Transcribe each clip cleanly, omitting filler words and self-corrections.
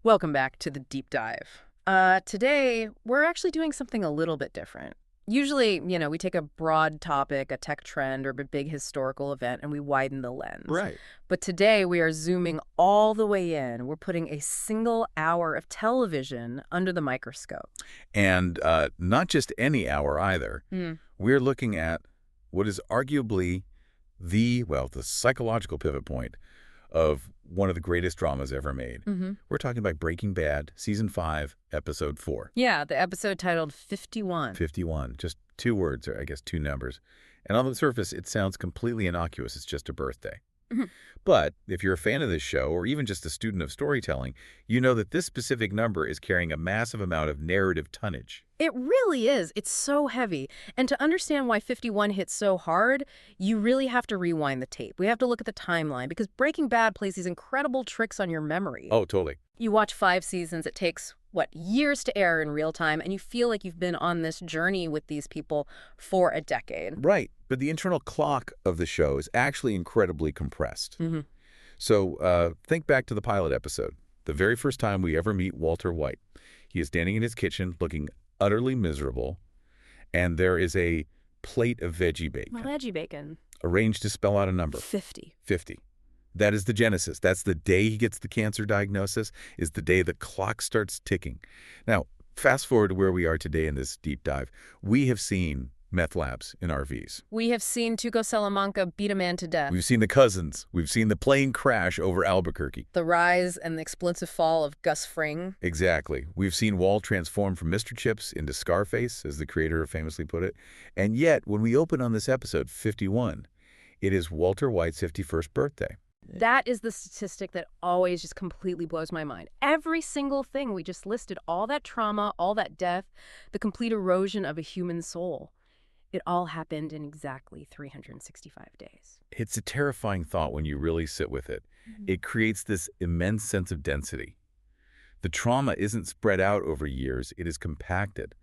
Welcome back to the deep dive. Today, we're actually doing something a little bit different. Usually, we take a broad topic, a tech trend, or a big historical event, and we widen the lens. Right. But today, we are zooming all the way in. We're putting a single hour of television under the microscope. And not just any hour either. We're looking at what is arguably the psychological pivot point of one of the greatest dramas ever made. We're talking about Breaking Bad, Season 5, Episode 4. Yeah, the episode titled 51. 51. Just 2 words, or I guess 2 numbers. And on the surface, it sounds completely innocuous. It's just a birthday. But if you're a fan of this show, or even just a student of storytelling, you know that this specific number is carrying a massive amount of narrative tonnage. It really is. It's so heavy. And to understand why 51 hits so hard, you really have to rewind the tape. We have to look at the timeline, because Breaking Bad plays these incredible tricks on your memory. Oh, totally. You watch 5 seasons, it takes, years to air in real time, and you feel like you've been on this journey with these people for a decade. Right. But the internal clock of the show is actually incredibly compressed. So think back to the pilot episode, the very first time we ever meet Walter White. He is standing in his kitchen looking utterly miserable, and there is a plate of veggie bacon. Veggie bacon. Arranged to spell out a number. 50. 50. That is the genesis. That's the day he gets the cancer diagnosis, is the day the clock starts ticking. Now, fast forward to where we are today in this deep dive. We have seen meth labs in RVs. We have seen Tuco Salamanca beat a man to death. We've seen the cousins. We've seen the plane crash over Albuquerque. The rise and the explosive fall of Gus Fring. Exactly. We've seen Walt transform from Mr. Chips into Scarface, as the creator famously put it. And yet, when we open on this episode, 51, it is Walter White's 51st birthday. That is the statistic that always just completely blows my mind. Every single thing we just listed, all that trauma, all that death, the complete erosion of a human soul, it all happened in exactly 365 days. It's a terrifying thought when you really sit with it. It creates this immense sense of density. The trauma isn't spread out over years, it is compacted.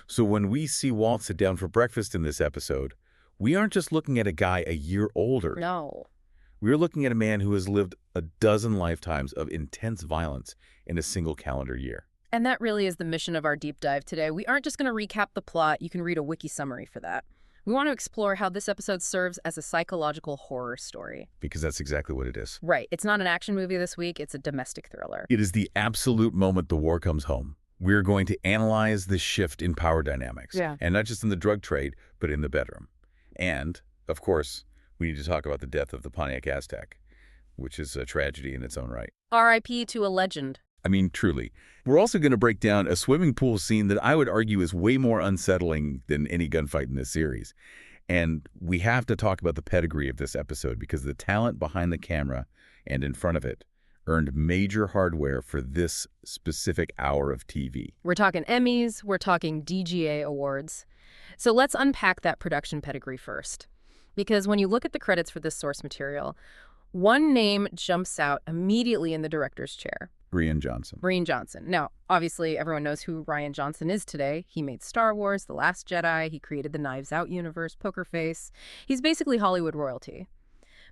So when we see Walt sit down for breakfast in this episode, we aren't just looking at a guy a year older. No. We're looking at a man who has lived a dozen lifetimes of intense violence in a single calendar year. And that really is the mission of our deep dive today. We aren't just going to recap the plot. You can read a wiki summary for that. We want to explore how this episode serves as a psychological horror story. Because that's exactly what it is. Right. It's not an action movie this week. It's a domestic thriller. It is the absolute moment the war comes home. We're going to analyze the shift in power dynamics. And not just in the drug trade, but in the bedroom. And, of course, we need to talk about the death of the Pontiac ASAC, which is a tragedy in its own right. R.I.P. to a legend. I mean, truly. We're also going to break down a swimming pool scene that I would argue is way more unsettling than any gunfight in this series. And we have to talk about the pedigree of this episode, because the talent behind the camera and in front of it earned major hardware for this specific hour of TV. We're talking Emmys, we're talking DGA awards. So let's unpack that production pedigree first. Because when you look at the credits for this source material, one name jumps out immediately in the director's chair. Rian Johnson. Rian Johnson. Now, obviously, everyone knows who Rian Johnson is today. He made Star Wars, The Last Jedi. He created the Knives Out universe, Poker Face. He's basically Hollywood royalty.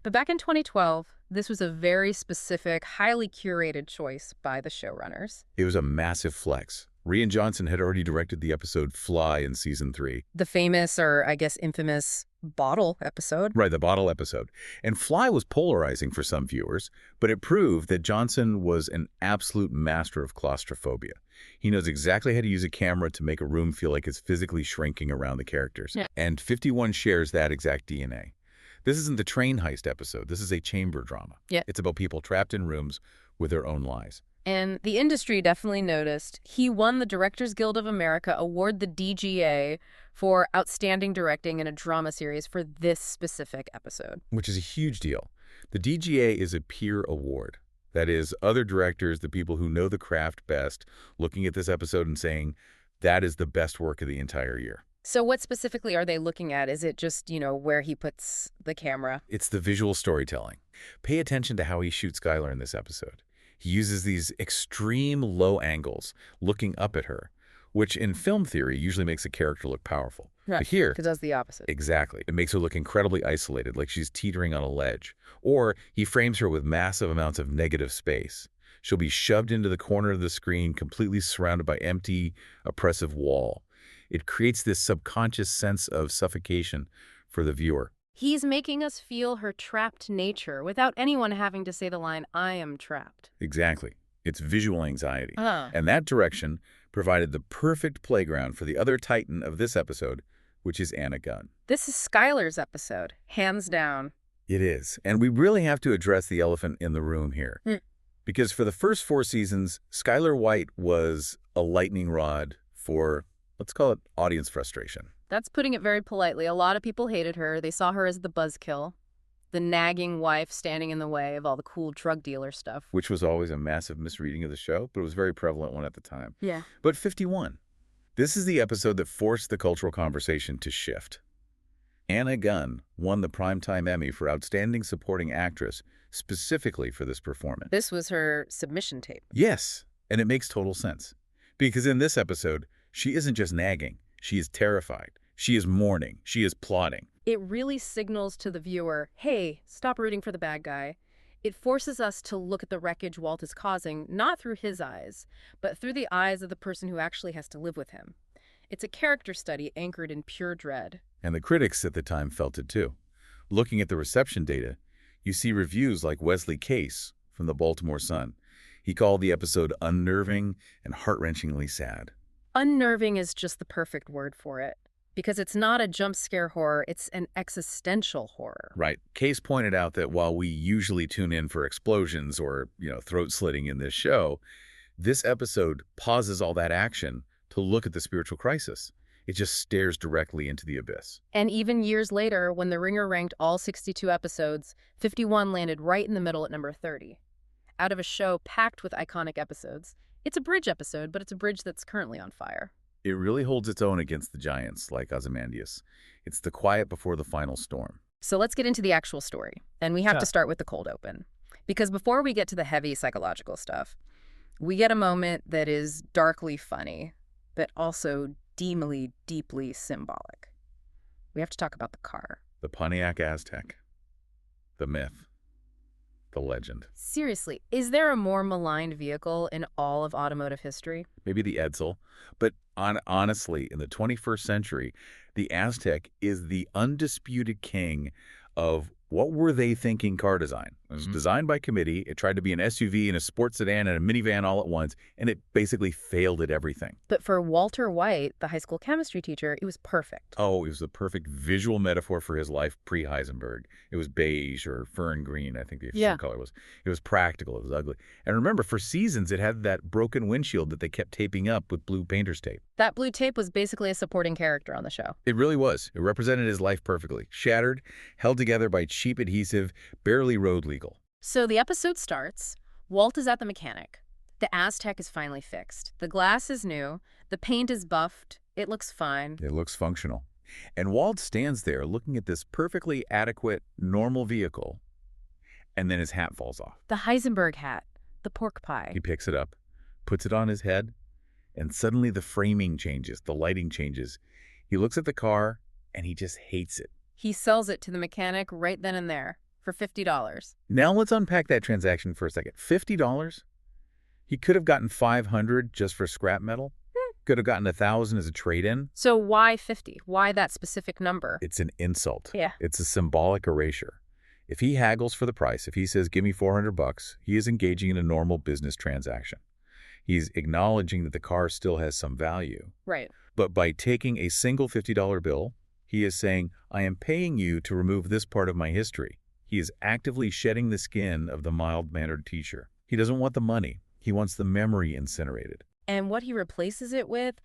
But back in 2012, this was a very specific, highly curated choice by the showrunners. It was a massive flex. Rian Johnson had already directed the episode Fly in Season 3. The famous, or I guess infamous, Bottle episode. Right, the Bottle episode. And Fly was polarizing for some viewers, but it proved that Johnson was an absolute master of claustrophobia. He knows exactly how to use a camera to make a room feel like it's physically shrinking around the characters. And 51 shares that exact DNA. This isn't the train heist episode. This is a chamber drama. It's about people trapped in rooms with their own lies. And the industry definitely noticed. He won the Directors Guild of America award, the DGA, for outstanding directing in a drama series for this specific episode. Which is a huge deal. The DGA is a peer award. That is, other directors, the people who know the craft best, looking at this episode and saying, that is the best work of the entire year. So what specifically are they looking at? Is it just, where he puts the camera? It's the visual storytelling. Pay attention to how he shoots Skyler in this episode. He uses these extreme low angles looking up at her, which in film theory usually makes a character look powerful. Right, but here, because that's the opposite. Exactly. It makes her look incredibly isolated, like she's teetering on a ledge. Or he frames her with massive amounts of negative space, She'll be shoved into the corner of the screen, completely surrounded by empty, oppressive wall. It creates this subconscious sense of suffocation for the viewer. He's making us feel her trapped nature without anyone having to say the line, I am trapped. Exactly. It's visual anxiety. Uh. And that direction provided the perfect playground for the other titan of this episode, which is Anna Gunn. This is Skyler's episode, hands down. It is. And we really have to address the elephant in the room here. Because for the first 4 seasons, Skyler White was a lightning rod for, let's call it, audience frustration. That's putting it very politely. A lot of people hated her. They saw her as the buzzkill, the nagging wife standing in the way of all the cool drug dealer stuff. Which was always a massive misreading of the show, but it was a very prevalent one at the time. Yeah. But 51. This is the episode that forced the cultural conversation to shift. Anna Gunn won the Primetime Emmy for Outstanding Supporting Actress specifically for this performance. This was her submission tape. Yes, and it makes total sense. Because in this episode, she isn't just nagging. She is terrified. She is mourning. She is plotting. It really signals to the viewer, hey, stop rooting for the bad guy. It forces us to look at the wreckage Walt is causing, not through his eyes, but through the eyes of the person who actually has to live with him. It's a character study anchored in pure dread. And the critics at the time felt it too. Looking at the reception data, you see reviews like Wesley Case from the Baltimore Sun. He called the episode unnerving and heart-wrenchingly sad. Unnerving is just the perfect word for it. Because it's not a jump scare horror, it's an existential horror. Right. Case pointed out that while we usually tune in for explosions or, throat slitting in this show, this episode pauses all that action to look at the spiritual crisis. It just stares directly into the abyss. And even years later, when The Ringer ranked all 62 episodes, 51 landed right in the middle at number 30. Out of a show packed with iconic episodes, it's a bridge episode, but it's a bridge that's currently on fire. It really holds its own against the giants like Ozymandias. It's the quiet before the final storm. So let's get into the actual story. And we have to start with the cold open. Because before we get to the heavy psychological stuff, we get a moment that is darkly funny, but also deeply symbolic. We have to talk about the car. The Pontiac Aztec. The myth. The legend. Seriously, is there a more maligned vehicle in all of automotive history? Maybe the Edsel. But honestly, in the 21st century, the Aztec is the undisputed king of what were they thinking car design. It was designed by committee. It tried to be an SUV and a sports sedan and a minivan all at once, and it basically failed at everything. But for Walter White, the high school chemistry teacher, it was perfect. Oh, it was the perfect visual metaphor for his life pre-Heisenberg. It was beige or fern green, I think the official color was. It was practical. It was ugly. And remember, for seasons, it had that broken windshield that they kept taping up with blue painter's tape. That blue tape was basically a supporting character on the show. It really was. It represented his life perfectly. Shattered, held together by cheap adhesive, barely road legal. So the episode starts. Walt is at the mechanic. The Aztec is finally fixed. The glass is new. The paint is buffed. It looks fine. It looks functional. And Walt stands there looking at this perfectly adequate, normal vehicle, and then his hat falls off. The Heisenberg hat. The pork pie. He picks it up, puts it on his head, and suddenly the framing changes, the lighting changes. He looks at the car, and he just hates it. He sells it to the mechanic right then and there for $50. Now let's unpack that transaction for a second. $50? He could have gotten $500 just for scrap metal. Could have gotten $1,000 as a trade-in. So why 50? Why that specific number? It's an insult. Yeah. It's a symbolic erasure. If he haggles for the price, if he says, give me $400, he is engaging in a normal business transaction. He's acknowledging that the car still has some value. Right. But by taking a single $50 bill, he is saying, I am paying you to remove this part of my history. He is actively shedding the skin of the mild-mannered teacher. He doesn't want the money. He wants the memory incinerated. And what he replaces it with?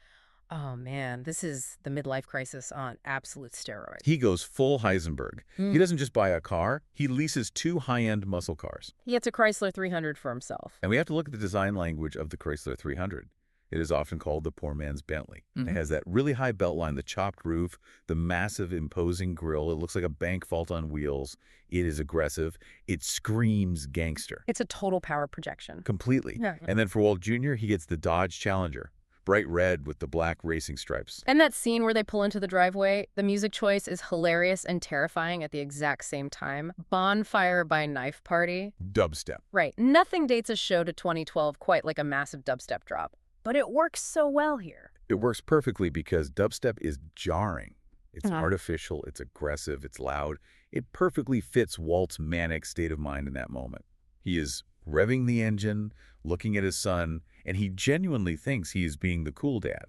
Oh, man, this is the midlife crisis on absolute steroids. He goes full Heisenberg. He doesn't just buy a car. He leases 2 high-end muscle cars. He gets a Chrysler 300 for himself. And we have to look at the design language of the Chrysler 300. It is often called the poor man's Bentley. It has that really high beltline, the chopped roof, the massive imposing grille. It looks like a bank vault on wheels. It is aggressive. It screams gangster. It's a total power projection. Completely. Yeah. And then for Walt Jr., he gets the Dodge Challenger, bright red with the black racing stripes. And that scene where they pull into the driveway, the music choice is hilarious and terrifying at the exact same time. Bonfire by Knife Party. Dubstep. Right. Nothing dates a show to 2012 quite like a massive dubstep drop. But it works so well here. It works perfectly because dubstep is jarring. It's artificial, it's aggressive, it's loud. It perfectly fits Walt's manic state of mind in that moment. He is revving the engine, looking at his son, and he genuinely thinks he is being the cool dad.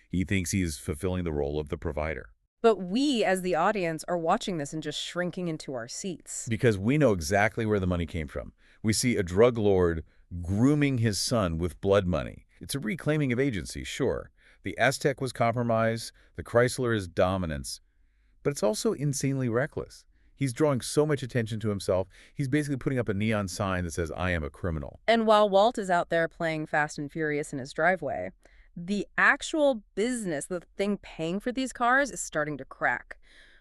He thinks he is fulfilling the role of the provider. But we, as the audience, are watching this and just shrinking into our seats. Because we know exactly where the money came from. We see a drug lord grooming his son with blood money. It's a reclaiming of agency, sure. The Aztec was compromise, the Chrysler is dominance, but it's also insanely reckless. He's drawing so much attention to himself, he's basically putting up a neon sign that says, "I am a criminal." And while Walt is out there playing Fast and Furious in his driveway, the actual business, the thing paying for these cars, is starting to crack.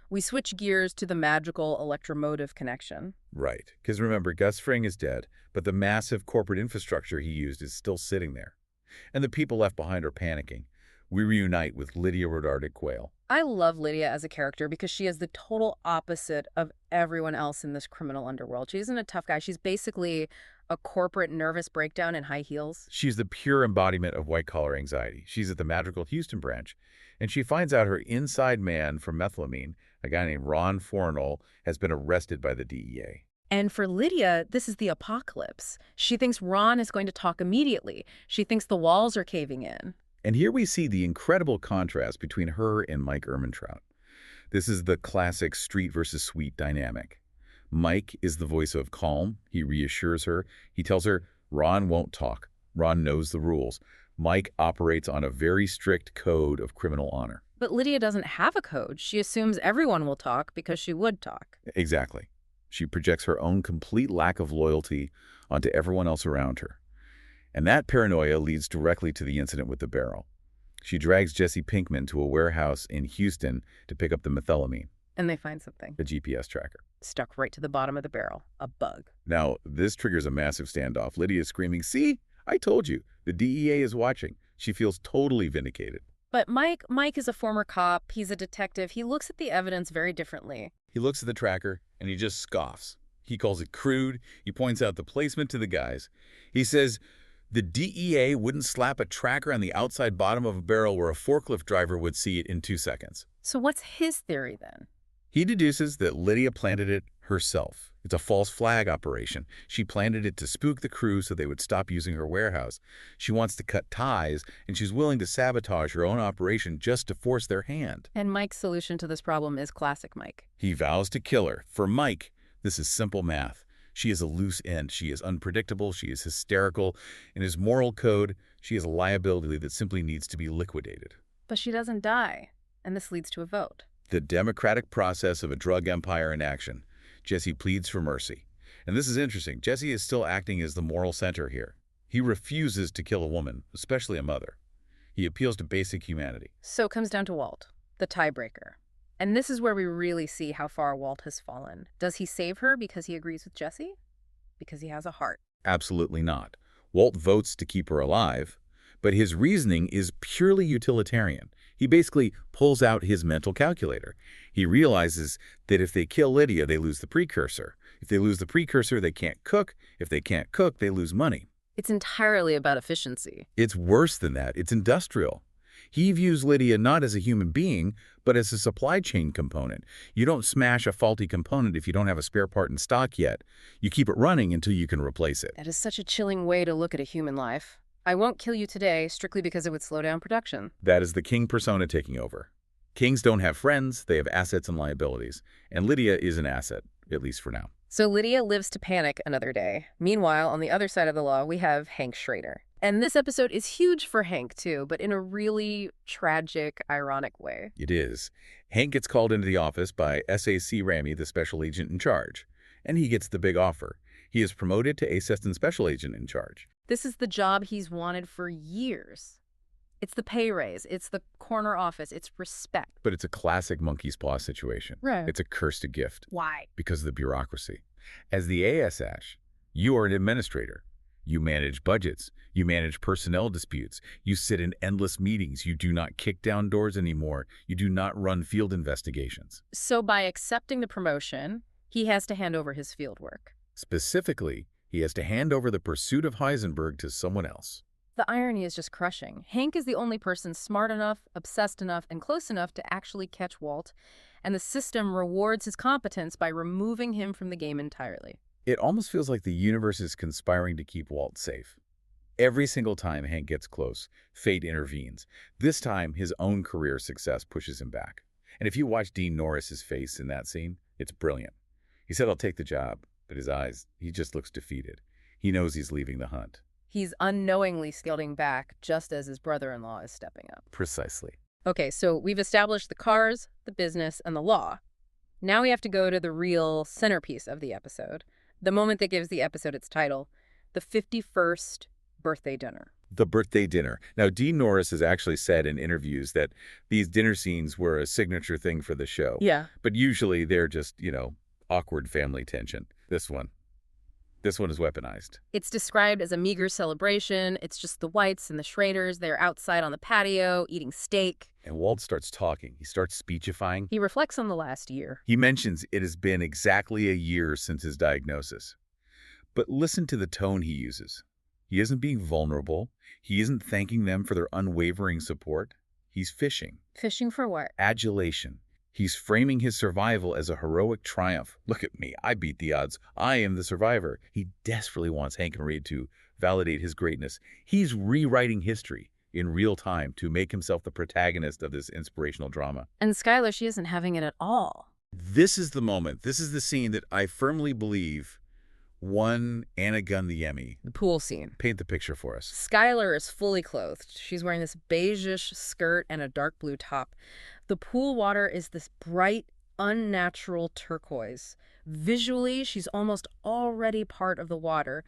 We switch gears to the magical electromotive connection. Right, because remember, Gus Fring is dead, but the massive corporate infrastructure he used is still sitting there. And the people left behind are panicking. We reunite with Lydia Rodarte-Quayle. I love Lydia as a character because she is the total opposite of everyone else in this criminal underworld. She isn't a tough guy. She's basically a corporate nervous breakdown in high heels. She's the pure embodiment of white-collar anxiety. She's at the magical Houston branch, and she finds out her inside man from methylamine, a guy named Ron Fornell, has been arrested by the DEA. And for Lydia, this is the apocalypse. She thinks Ron is going to talk immediately. She thinks the walls are caving in. And here we see the incredible contrast between her and Mike Ehrmantraut. This is the classic street versus suite dynamic. Mike is the voice of calm. He reassures her. He tells her, Ron won't talk. Ron knows the rules. Mike operates on a very strict code of criminal honor. But Lydia doesn't have a code. She assumes everyone will talk because she would talk. Exactly. She projects her own complete lack of loyalty onto everyone else around her. And that paranoia leads directly to the incident with the barrel. She drags Jesse Pinkman to a warehouse in Houston to pick up the methylamine. And they find something. The GPS tracker. Stuck right to the bottom of the barrel. A bug. Now, this triggers a massive standoff. Lydia is screaming, "See? I told you. The DEA is watching." She feels totally vindicated. But Mike is a former cop. He's a detective. He looks at the evidence very differently. He looks at the tracker, and he just scoffs. He calls it crude. He points out the placement to the guys. He says, the DEA wouldn't slap a tracker on the outside bottom of a barrel where a forklift driver would see it in 2 seconds. So what's his theory then? He deduces that Lydia planted it herself. It's a false flag operation. She planted it to spook the crew so they would stop using her warehouse. She wants to cut ties, and she's willing to sabotage her own operation just to force their hand. And Mike's solution to this problem is classic Mike. He vows to kill her. For Mike, this is simple math. She is a loose end. She is unpredictable. She is hysterical. In his moral code, she is a liability that simply needs to be liquidated. But she doesn't die, and this leads to a vote. The democratic process of a drug empire in action. Jesse pleads for mercy. And this is interesting. Jesse is still acting as the moral center here. He refuses to kill a woman, especially a mother. He appeals to basic humanity. So it comes down to Walt, the tiebreaker. And this is where we really see how far Walt has fallen. Does he save her because he agrees with Jesse? Because he has a heart? Absolutely not. Walt votes to keep her alive, but his reasoning is purely utilitarian. He basically pulls out his mental calculator. He realizes that if they kill Lydia, they lose the precursor. If they lose the precursor, they can't cook. If they can't cook, they lose money. It's entirely about efficiency. It's worse than that. It's industrial. He views Lydia not as a human being, but as a supply chain component. You don't smash a faulty component if you don't have a spare part in stock yet. You keep it running until you can replace it. That is such a chilling way to look at a human life. I won't kill you today strictly because it would slow down production. That is the king persona taking over. Kings don't have friends, they have assets and liabilities. And Lydia is an asset, at least for now. So Lydia lives to panic another day. Meanwhile, on the other side of the law, we have Hank Schrader. And this episode is huge for Hank, too, but in a really tragic, ironic way. It is. Hank gets called into the office by SAC Ramy, the special agent in charge. And he gets the big offer. He is promoted to assistant special agent in charge. This is the job he's wanted for years. It's the pay raise. It's the corner office. It's respect. But it's a classic monkey's paw situation. Right. It's a cursed gift. Why? Because of the bureaucracy. As the ASAC, you are an administrator. You manage budgets. You manage personnel disputes. You sit in endless meetings. You do not kick down doors anymore. You do not run field investigations. So by accepting the promotion, he has to hand over his field work. Specifically, he has to hand over the pursuit of Heisenberg to someone else. The irony is just crushing. Hank is the only person smart enough, obsessed enough, and close enough to actually catch Walt, and the system rewards his competence by removing him from the game entirely. It almost feels like the universe is conspiring to keep Walt safe. Every single time Hank gets close, fate intervenes. This time, his own career success pushes him back. And if you watch Dean Norris's face in that scene, it's brilliant. He said, "I'll take the job," but his eyes, he just looks defeated. He knows he's leaving the hunt. He's unknowingly scaling back just as his brother-in-law is stepping up. Precisely. Okay, so we've established the cars, the business, and the law. Now we have to go to the real centerpiece of the episode, the moment that gives the episode its title, the 51st birthday dinner. The birthday dinner. Now, Dean Norris has actually said in interviews that these dinner scenes were a signature thing for the show. Yeah. But usually they're just, awkward family tension. This one is weaponized. It's described as a meager celebration. It's just the Whites and the Schraders. They're outside on the patio eating steak. And Walt starts talking. He starts speechifying. He reflects on the last year. He mentions it has been exactly a year since his diagnosis. But listen to the tone he uses. He isn't being vulnerable. He isn't thanking them for their unwavering support. He's fishing. Fishing for what? Adulation. He's framing his survival as a heroic triumph. Look at me. I beat the odds. I am the survivor. He desperately wants Hank and Marie to validate his greatness. He's rewriting history in real time to make himself the protagonist of this inspirational drama. And Skyler, she isn't having it at all. This is the moment. This is the scene that I firmly believe won Anna Gunn the Emmy. The pool scene. Paint the picture for us. Skyler is fully clothed. She's wearing this beige-ish skirt and a dark blue top. The pool water is this bright, unnatural turquoise. Visually, she's almost already part of the water.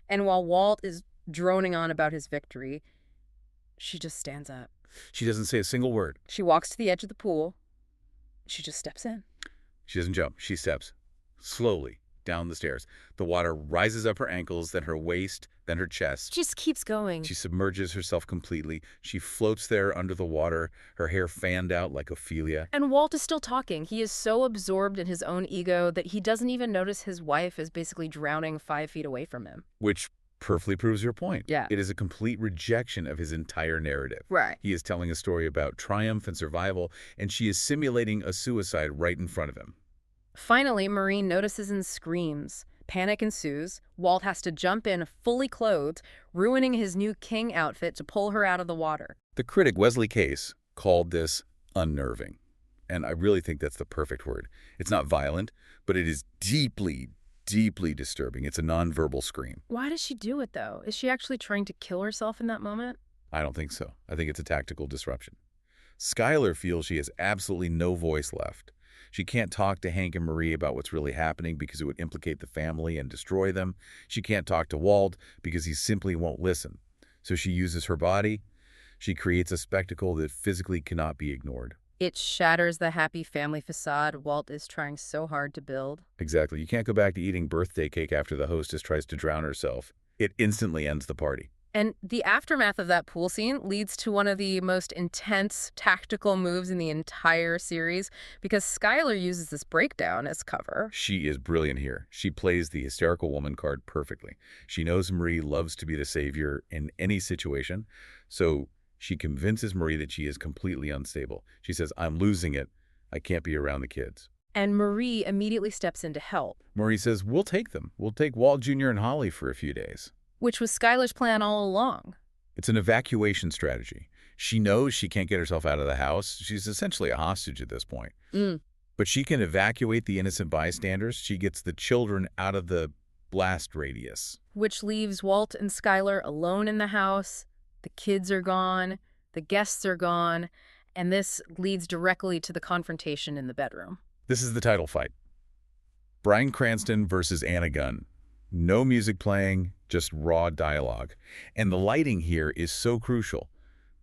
And while Walt is droning on about his victory, she just stands up. She doesn't say a single word. She walks to the edge of the pool. She just steps in. She doesn't jump. She steps slowly down the stairs. The water rises up her ankles, then her waist, then her chest. She just keeps going. She submerges herself completely. She floats there under the water, her hair fanned out like Ophelia. And Walt is still talking. He is so absorbed in his own ego that he doesn't even notice his wife is basically drowning 5 feet away from him. Which perfectly proves your point. Yeah. It is a complete rejection of his entire narrative. Right. He is telling a story about triumph and survival, and she is simulating a suicide right in front of him. Finally, Marie notices and screams. Panic ensues. Walt has to jump in fully clothed, ruining his new king outfit to pull her out of the water. The critic Wesley Case called this unnerving, and I really think that's the perfect word. It's not violent, but it is deeply, deeply disturbing. It's a nonverbal scream. Why does she do it, though? Is she actually trying to kill herself in that moment? I don't think so. I think it's a tactical disruption. Skyler feels she has absolutely no voice left. She can't talk to Hank and Marie about what's really happening because it would implicate the family and destroy them. She can't talk to Walt because he simply won't listen. So she uses her body. She creates a spectacle that physically cannot be ignored. It shatters the happy family facade Walt is trying so hard to build. Exactly. You can't go back to eating birthday cake after the hostess tries to drown herself. It instantly ends the party. And the aftermath of that pool scene leads to one of the most intense tactical moves in the entire series because Skyler uses this breakdown as cover. She is brilliant here. She plays the hysterical woman card perfectly. She knows Marie loves to be the savior in any situation, so she convinces Marie that she is completely unstable. She says, "I'm losing it. I can't be around the kids." And Marie immediately steps in to help. Marie says, "We'll take them. We'll take Walt Jr. and Holly for a few days." Which was Skyler's plan all along. It's an evacuation strategy. She knows she can't get herself out of the house. She's essentially a hostage at this point. But she can evacuate the innocent bystanders. She gets the children out of the blast radius. Which leaves Walt and Skyler alone in the house. The kids are gone. The guests are gone. And this leads directly to the confrontation in the bedroom. This is the title fight. Bryan Cranston versus Anna Gunn. No music playing, just raw dialogue. And the lighting here is so crucial.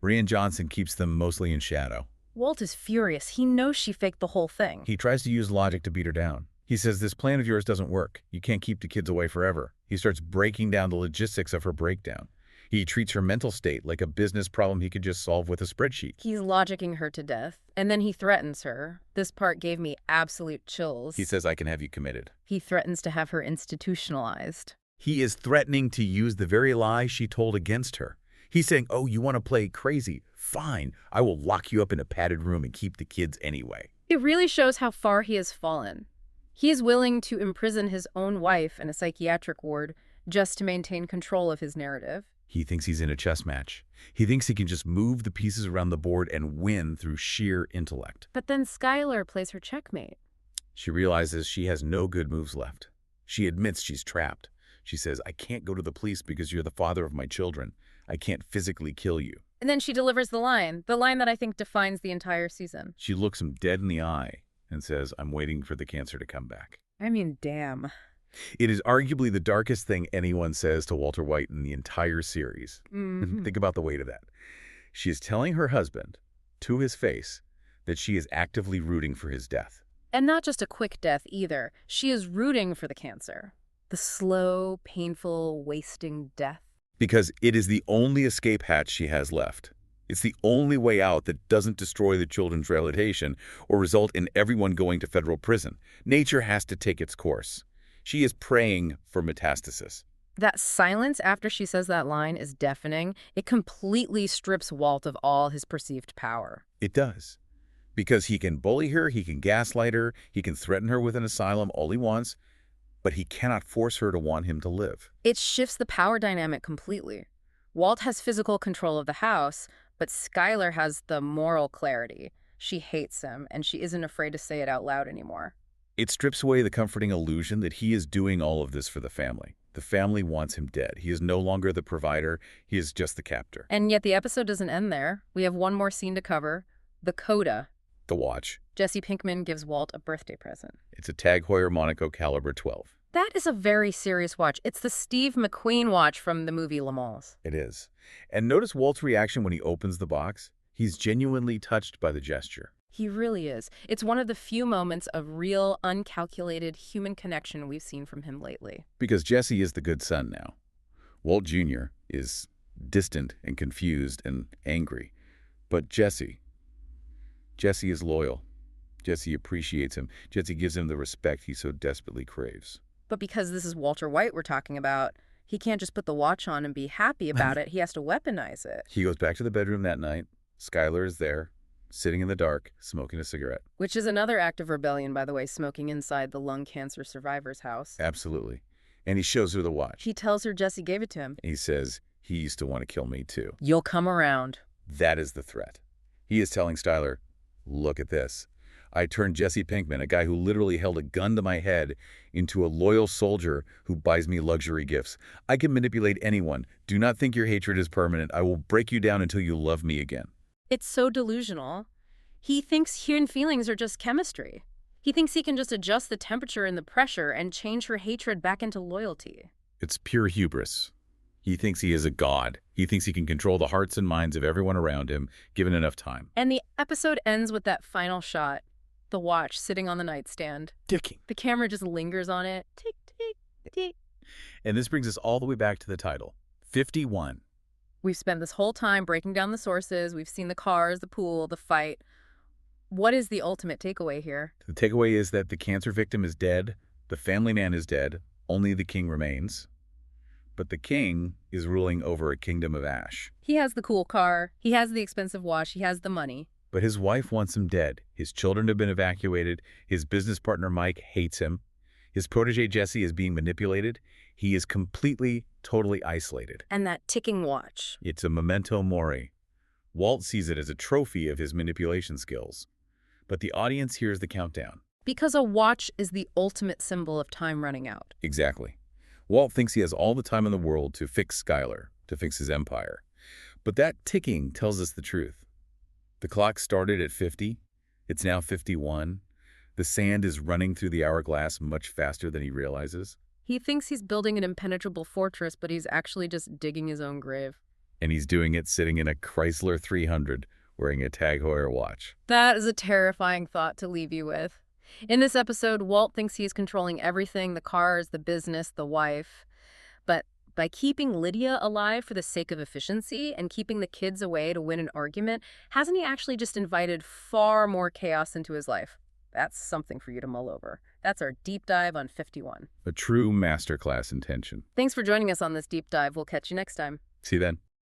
Rian Johnson keeps them mostly in shadow. Walt is furious. He knows she faked the whole thing. He tries to use logic to beat her down. He says, this plan of yours doesn't work. You can't keep the kids away forever. He starts breaking down the logistics of her breakdown. He treats her mental state like a business problem he could just solve with a spreadsheet. He's logicking her to death, and then he threatens her. This part gave me absolute chills. He says, I can have you committed. He threatens to have her institutionalized. He is threatening to use the very lie she told against her. He's saying, oh, you want to play crazy? Fine. I will lock you up in a padded room and keep the kids anyway. It really shows how far he has fallen. He is willing to imprison his own wife in a psychiatric ward just to maintain control of his narrative. He thinks he's in a chess match. He thinks he can just move the pieces around the board and win through sheer intellect. But then Skyler plays her checkmate. She realizes she has no good moves left. She admits she's trapped. She says, I can't go to the police because you're the father of my children. I can't physically kill you. And then she delivers the line that I think defines the entire season. She looks him dead in the eye and says, I'm waiting for the cancer to come back. I mean, damn. It is arguably the darkest thing anyone says to Walter White in the entire series. Think about the weight of that. She is telling her husband, to his face, that she is actively rooting for his death. And not just a quick death either. She is rooting for the cancer. The slow, painful, wasting death. Because it is the only escape hatch she has left. It's the only way out that doesn't destroy the children's rehabilitation or result in everyone going to federal prison. Nature has to take its course. She is praying for metastasis. That silence after she says that line is deafening. It completely strips Walt of all his perceived power. It does. Because he can bully her, he can gaslight her, he can threaten her with an asylum all he wants, but he cannot force her to want him to live. It shifts the power dynamic completely. Walt has physical control of the house, but Skyler has the moral clarity. She hates him, and she isn't afraid to say it out loud anymore. It strips away the comforting illusion that he is doing all of this for the family. The family wants him dead. He is no longer the provider. He is just the captor. And yet the episode doesn't end there. We have one more scene to cover. The coda. The watch. Jesse Pinkman gives Walt a birthday present. It's a TAG Heuer Monaco caliber 12. That is a very serious watch. It's the Steve McQueen watch from the movie Le Mans. It is. And notice Walt's reaction when he opens the box. He's genuinely touched by the gesture. He really is. It's one of the few moments of real, uncalculated human connection we've seen from him lately. Because Jesse is the good son now. Walt Jr. is distant and confused and angry. But Jesse is loyal. Jesse appreciates him. Jesse gives him the respect he so desperately craves. But because this is Walter White we're talking about, he can't just put the watch on and be happy about it. He has to weaponize it. He goes back to the bedroom that night. Skyler is there, sitting in the dark, smoking a cigarette. Which is another act of rebellion, by the way, smoking inside the lung cancer survivor's house. Absolutely. And he shows her the watch. He tells her Jesse gave it to him. He says, he used to want to kill me too. You'll come around. That is the threat. He is telling Skyler, look at this. I turned Jesse Pinkman, a guy who literally held a gun to my head, into a loyal soldier who buys me luxury gifts. I can manipulate anyone. Do not think your hatred is permanent. I will break you down until you love me again. It's so delusional. He thinks human feelings are just chemistry. He thinks he can just adjust the temperature and the pressure and change her hatred back into loyalty. It's pure hubris. He thinks he is a god. He thinks he can control the hearts and minds of everyone around him, given enough time. And the episode ends with that final shot. The watch sitting on the nightstand. Ticking. The camera just lingers on it. Tick, tick, tick. And this brings us all the way back to the title, 51. We've spent this whole time breaking down the sources. We've seen the cars, the pool, the fight. What is the ultimate takeaway here? The takeaway is that the cancer victim is dead, the family man is dead, only the king remains. But the king is ruling over a kingdom of ash. He has the cool car. He has the expensive watch. He has the money. But his wife wants him dead. His children have been evacuated. His business partner, Mike, hates him. His protege, Jesse, is being manipulated. He is completely, totally isolated. And that ticking watch. It's a memento mori. Walt sees it as a trophy of his manipulation skills. But the audience hears the countdown. Because a watch is the ultimate symbol of time running out. Exactly. Walt thinks he has all the time in the world to fix Skyler, to fix his empire. But that ticking tells us the truth. The clock started at 50. It's now 51. The sand is running through the hourglass much faster than he realizes. He thinks he's building an impenetrable fortress, but he's actually just digging his own grave. And he's doing it sitting in a Chrysler 300 wearing a TAG Heuer watch. That is a terrifying thought to leave you with. In this episode, Walt thinks he's controlling everything, the cars, the business, the wife. But by keeping Lydia alive for the sake of efficiency and keeping the kids away to win an argument, hasn't he actually just invited far more chaos into his life? That's something for you to mull over. That's our deep dive on 51. A true masterclass in tension. Thanks for joining us on this deep dive. We'll catch you next time. See you then.